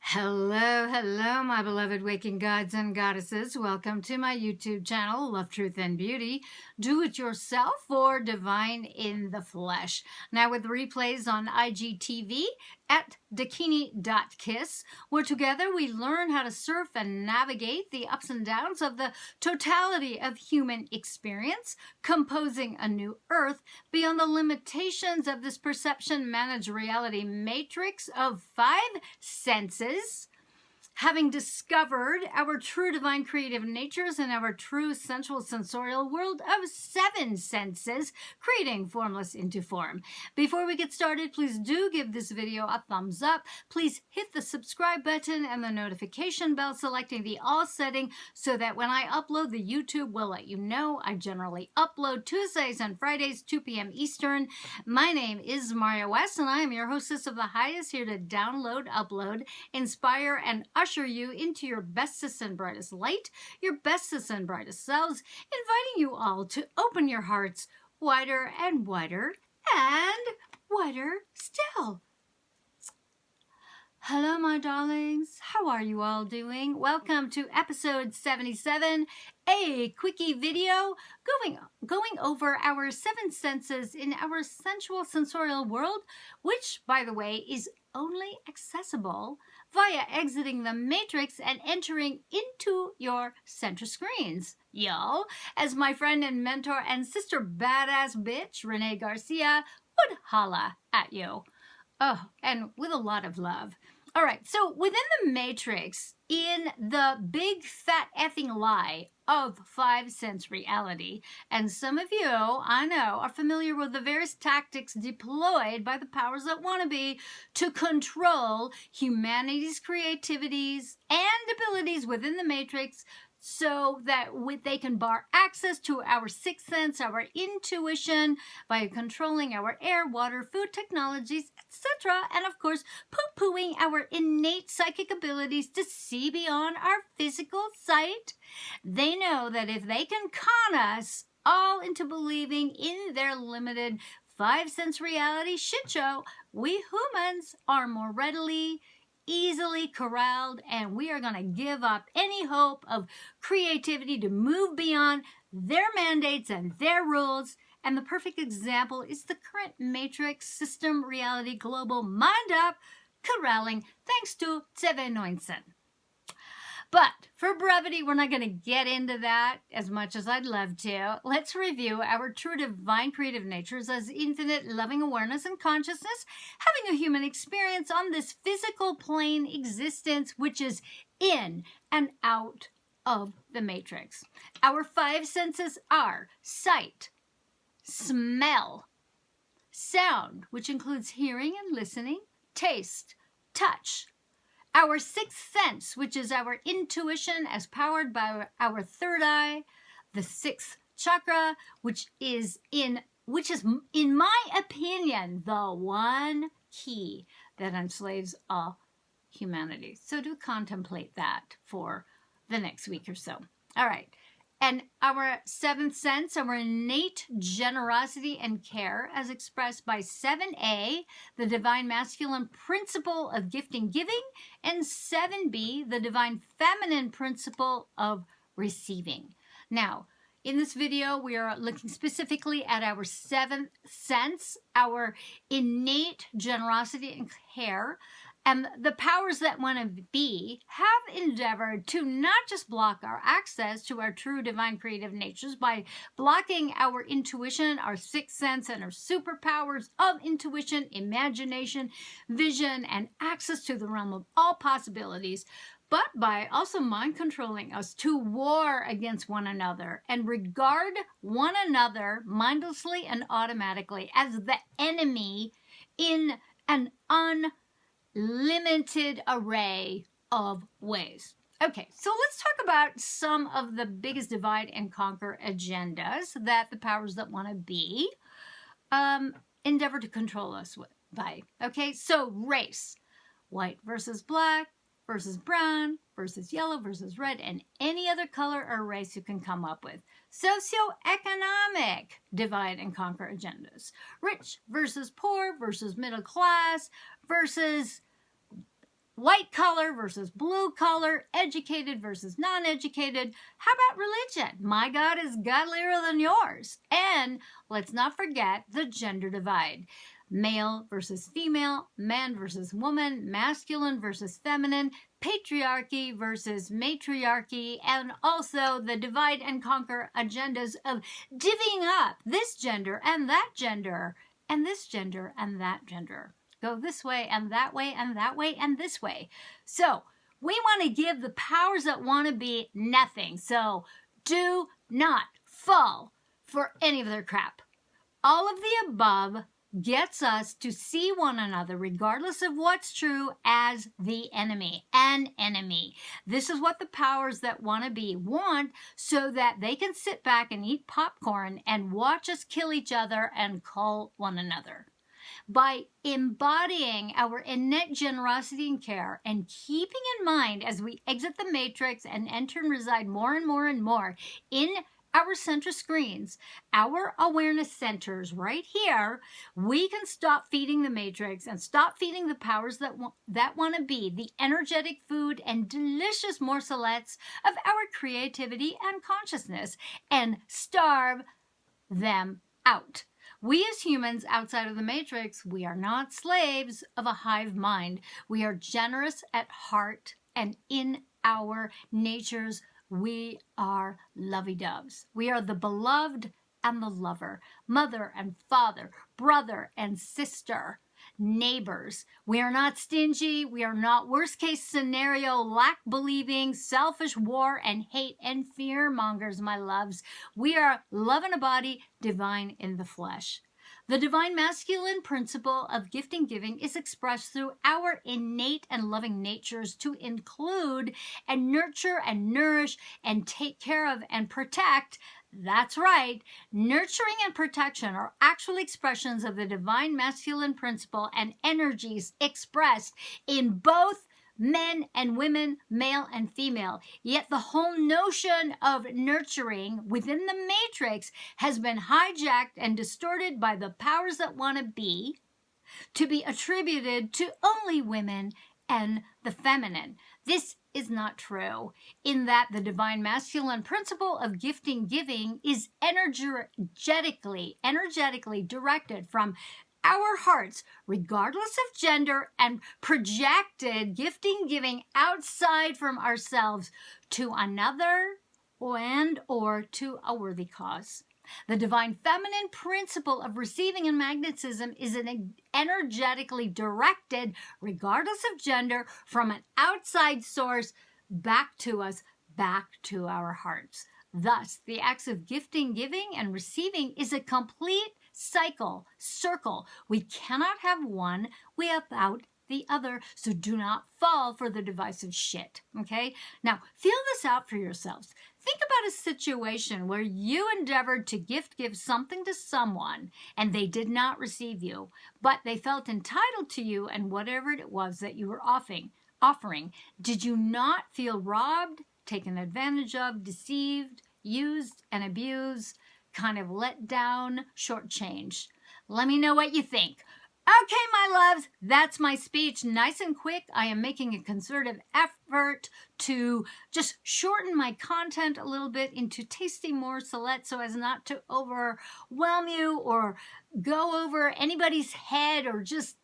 Hello, hello, my beloved waking gods and goddesses. Welcome to my YouTube channel, Love, Truth, and Beauty. Do it yourself or divine in the flesh. Now with replays on IGTV at dakini.kiss, where together we learn how to surf and navigate the ups and downs of the totality of human experience, composing a new earth beyond the limitations of this perception managed reality matrix of 5 senses. Having discovered our true divine creative natures and our true sensual sensorial world of 7 senses, creating formless into form. Before we get started, please do give this video a thumbs up. Please hit the subscribe button and the notification bell, selecting the all setting so that when I upload, the YouTube will let you know. I generally upload Tuesdays and Fridays, 2 p.m. Eastern. My name is Maria West, and I am your hostess of the highest, here to download, upload, inspire, and usher you into your bestest and brightest light, your bestest and brightest selves, inviting you all to open your hearts wider and wider and wider still. Hello, my darlings. How are you all doing? Welcome to episode 77, a quickie video going over our 7 senses in our sensual sensorial world, which, by the way, is only accessible via exiting the matrix and entering into your center screens, y'all, as my friend and mentor and sister badass bitch, Renee Garcia, would holla at you. Oh, and with a lot of love. All right, so within the matrix, in the big fat effing lie of 5 sense reality, and some of you, I know, are familiar with the various tactics deployed by the powers that want to be to control humanity's creativities and abilities within the matrix, so that they can bar access to our 6th sense, our intuition, by controlling our air, water, food technologies, etc. And of course, poo-pooing our innate psychic abilities to see beyond our physical sight. They know that if they can con us all into believing in their limited 5 sense reality shit show, we humans are more easily corralled, and we are going to give up any hope of creativity to move beyond their mandates and their rules. And the perfect example is the current matrix system reality global mind-up-corralling, thanks to cvneunzehn. But for brevity, we're not going to get into that as much as I'd love to. Let's review our true divine creative natures as infinite loving awareness and consciousness, having a human experience on this physical plane existence, which is in and out of the matrix. Our 5 senses are sight, smell, sound, which includes hearing and listening, taste, touch, our 6th sense, which is our intuition as powered by our 3rd eye, the 6th chakra, which is in my opinion the one key that enslaves all humanity. So do contemplate that for the next week or so. All right. And our 7th sense, our innate generosity and care, as expressed by 7A, the divine masculine principle of gifting giving, and 7B, the divine feminine principle of receiving. Now, in this video, we are looking specifically at our 7th sense, our innate generosity and care. And the powers that want to be have endeavored to not just block our access to our true divine creative natures by blocking our intuition, our 6th sense, and our superpowers of intuition, imagination, vision, and access to the realm of all possibilities, but by also mind controlling us to war against one another and regard one another mindlessly and automatically as the enemy in an unlimited array of ways. Okay, so let's talk about some of the biggest divide and conquer agendas that the powers that want to be endeavor to control us by. Okay, so race, white versus black versus brown versus yellow versus red, and any other color or race you can come up with. Socioeconomic divide and conquer agendas. Rich versus poor versus middle class versus white collar versus blue collar, educated versus non-educated. How about religion? My God is godlier than yours. And let's not forget the gender divide. Male versus female, man versus woman, masculine versus feminine, patriarchy versus matriarchy, and also the divide and conquer agendas of divvying up this gender and that gender, and this gender and that gender. Go this way and that way and that way and this way. So we want to give the powers that want to be nothing. So do not fall for any of their crap. All of the above gets us to see one another, regardless of what's true, as the enemy, an enemy. This is what the powers that want to be want, so that they can sit back and eat popcorn and watch us kill each other and call one another. By embodying our innate generosity and care and keeping in mind as we exit the matrix and enter and reside more and more and more in our center screens, our awareness centers right here, we can stop feeding the matrix and stop feeding the powers that want to be the energetic food and delicious morselettes of our creativity and consciousness, and starve them out. We as humans outside of the matrix, we are not slaves of a hive mind. We are generous at heart, and in our natures, we are lovey-doves. We are the beloved and the lover, mother and father, brother and sister, neighbors. We are not stingy. We are not worst case scenario, lack believing, selfish war and hate and fear mongers, my loves. We are love in a body, divine in the flesh. The divine masculine principle of gifting giving is expressed through our innate and loving natures to include and nurture and nourish and take care of and protect. That's right. Nurturing and protection are actual expressions of the divine masculine principle and energies expressed in both men and women, male and female. Yet the whole notion of nurturing within the matrix has been hijacked and distorted by the powers that want to be attributed to only women and the feminine. This is not true, in that the divine masculine principle of gifting giving is energetically directed from our hearts, regardless of gender, and projected gifting giving outside from ourselves to another and or to a worthy cause. The divine feminine principle of receiving and magnetism is energetically directed, regardless of gender, from an outside source back to us, back to our hearts. Thus, the acts of gifting, giving, and receiving is a complete circle. We cannot have one without the other, so do not fall for the divisive shit, okay? Now, feel this out for yourselves. Think about a situation where you endeavored to give something to someone and they did not receive you, but they felt entitled to you and whatever it was that you were offering. Did you not feel robbed, taken advantage of, deceived, used and abused, kind of let down, shortchanged? Let me know what you think. Okay, my loves, that's my speech. Nice and quick. I am making a concerted effort to just shorten my content a little bit into tasty morselettes so as not to overwhelm you or go over anybody's head or just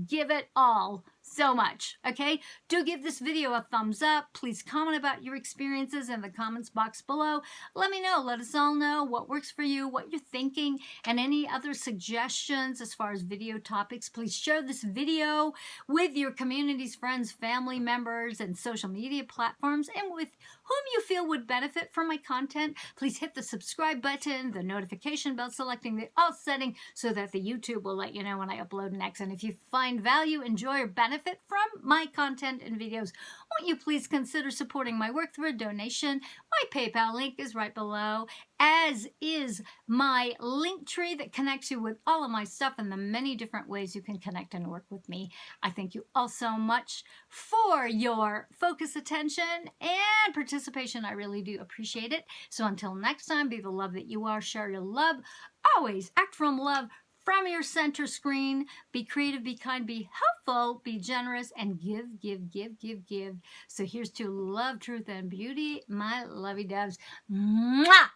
give it all so much, okay? Do give this video a thumbs up. Please comment about your experiences in the comments box below. Let me know. Let us all know what works for you, what you're thinking, and any other suggestions as far as video topics. Please share this video with your communities, friends, family members, and social media platforms, and with whom you feel would benefit from my content. Please hit the subscribe button, the notification bell, selecting the all setting so that the YouTube will let you know when I upload next. And if you find value, enjoy, or benefit from my content and videos, won't you please consider supporting my work through a donation? My PayPal link is right below, as is my link tree that connects you with all of my stuff and the many different ways you can connect and work with me. I thank you all so much for your focus, attention, and participation. I really do appreciate it. So until next time, be the love that you are. Share your love. Always act from love from your center screen. Be creative, be kind, be helpful, be generous, and give, give, give, give, give. So here's to love, truth, and beauty, my lovey doves. Mwah!